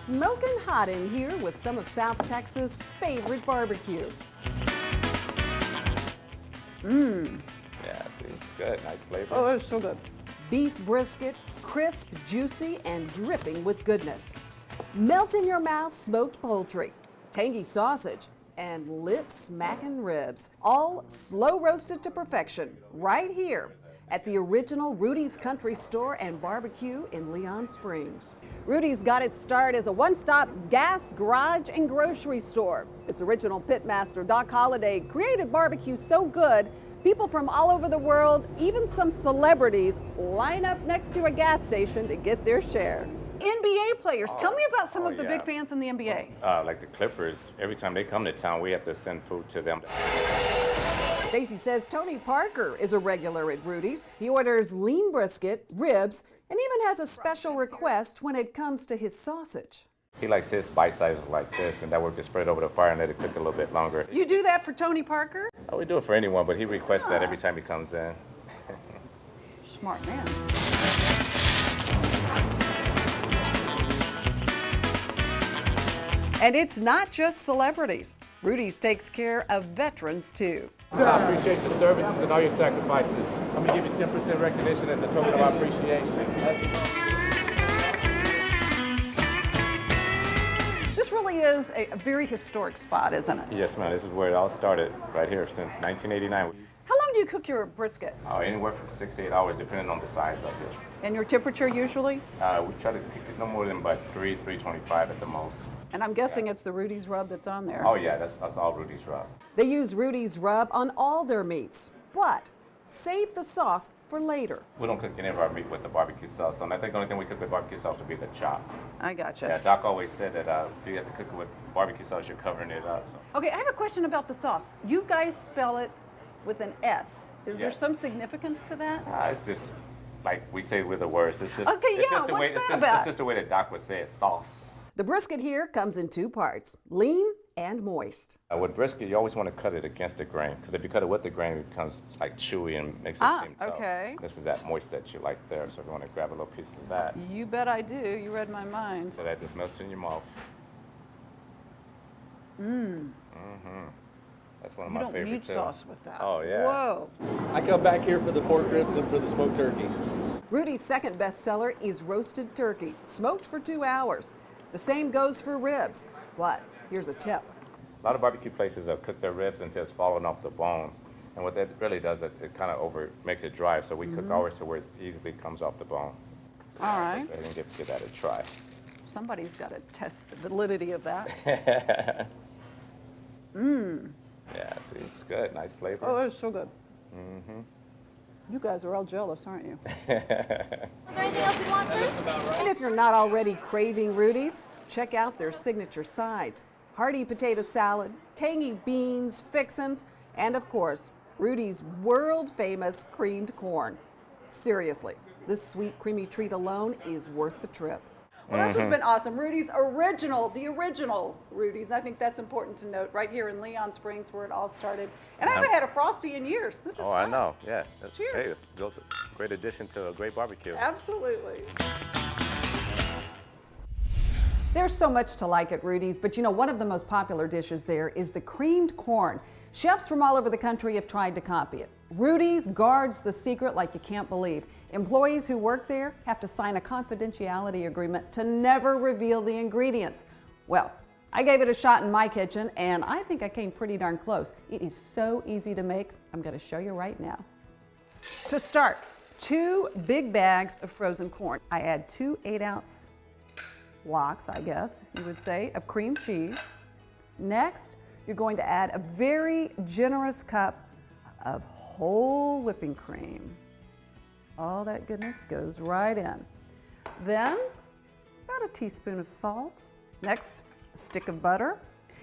smoking hot in here with some of South Texas' favorite barbecue. Yeah, see, it's good. Nice flavor. Oh, it's so good. Beef brisket, crisp, juicy, and dripping with goodness. Melt in your mouth smoked poultry, tangy sausage, and lip-smacking ribs, all slow roasted to perfection right here at the original Rudy's Country Store and Barbecue in Leon Springs. Rudy's got its start as a one-stop gas, garage, and grocery store. Its original pitmaster, Doc Holliday, created barbecue so good, people from all over the world, even some celebrities, line up next to a gas station to get their share. NBA players, tell me about some of the big fans in the NBA. Like the Clippers, every time they come to town, we have to send food to them. Stacy says Tony Parker is a regular at Rudy's. He orders lean brisket, ribs, and even has a special request when it comes to his sausage. He likes his bite sizes like this, and that way we can spread it over the fire and let it cook a little bit longer. You do that for Tony Parker? Oh, we do it for anyone, but he requests that every time he comes in. Smart man. And it's not just celebrities. Rudy's takes care of veterans too. I appreciate your services and all your sacrifices. I'm gonna give you 10% recognition as a token of our appreciation. This really is a very historic spot, isn't it? Yes, ma'am. This is where it all started, right here, since 1989. How long do you cook your brisket? Anywhere from 6 to 8 hours, depending on the size of it. And your temperature usually? We try to cook it no more than about 325 at the most. And I'm guessing it's the Rudy's rub that's on there. Oh yeah, that's all Rudy's rub. They use Rudy's rub on all their meats, but save the sauce for later. We don't cook any of our meat with the barbecue sauce on. I think the only thing we cook with barbecue sauce would be the chop. I gotcha. Yeah, Doc always said that if you have to cook it with barbecue sauce, you're covering it up. So. Okay, I have a question about the sauce. You guys spell it with an S. Is there Yes. some significance to that? It's just like we say with the words. It's just, Okay, it's yeah, just the what's way. that It's about? just the way that Doc would say it. Sauce. The brisket here comes in two parts, lean and moist. With brisket, you always want to cut it against the grain, because if you cut it with the grain, it becomes like chewy and makes it seem tough. okay. This is that moist that you like there, so if you want to grab a little piece of that, You bet I do. You read my mind. so that just melts in your mouth. That's one of You my don't favorite need too. sauce with that. Oh yeah. Whoa. I come back here for the pork ribs and for the smoked turkey. Rudy's second bestseller is roasted turkey, smoked for 2 hours. The same goes for ribs, but here's a tip. A lot of barbecue places cook their ribs until it's falling off the bones, and what that really does is it kind of makes it dry. So we cook ours to where it easily comes off the bone. All right. Go ahead and give that a try. Somebody's got to test the validity of that. Yeah, see, it's good. Nice flavor. Oh, it's so good. You guys are all jealous, aren't you? Is there anything else you want, sir? And if you're not already craving Rudy's, check out their signature sides. Hearty potato salad, tangy beans, fixins, and of course, Rudy's world-famous creamed corn. Seriously, this sweet, creamy treat alone is worth the trip. Well, this has been awesome. Rudy's the original Rudy's. I think that's important to note right here in Leon Springs where it all started. And I haven't had a Frosty in years. This is Oh, I fun. know. Yeah. Cheers. Hey, it's a great addition to a great barbecue. Absolutely. There's so much to like at Rudy's, but you know, one of the most popular dishes there is the creamed corn. Chefs from all over the country have tried to copy it. Rudy's guards the secret like you can't believe. Employees who work there have to sign a confidentiality agreement to never reveal the ingredients. Well, I gave it a shot in my kitchen, and I think I came pretty darn close. It is so easy to make. I'm going to show you right now. To start, 2 big bags of frozen corn. I add 2 8-ounce blocks, I guess you would say, of cream cheese. Next, you're going to add a very generous cup of whole whipping cream. All that goodness goes right in. Then, about a teaspoon of salt. Next, a stick of butter.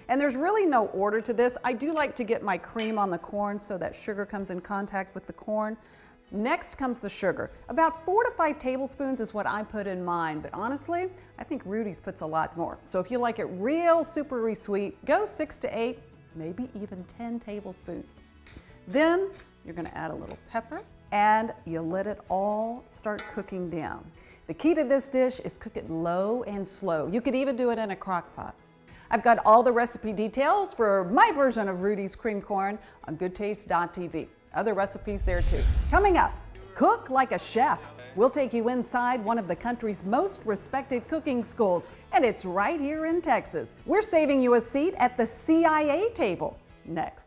And there's really no order to this. I do like to get my cream on the corn so that sugar comes in contact with the corn. Next comes the sugar. About 4 to 5 tablespoons is what I put in mine, but honestly, I think Rudy's puts a lot more. So if you like it real supery sweet, go 6 to 8, maybe even 10 tablespoons. Then you're gonna add a little pepper and you let it all start cooking down. The key to this dish is cook it low and slow. You could even do it in a crock pot. I've got all the recipe details for my version of Rudy's creamed corn on goodtaste.tv. Other recipes there too. Coming up, cook like a chef. We'll take you inside one of the country's most respected cooking schools, and it's right here in Texas. We're saving you a seat at the CIA table next.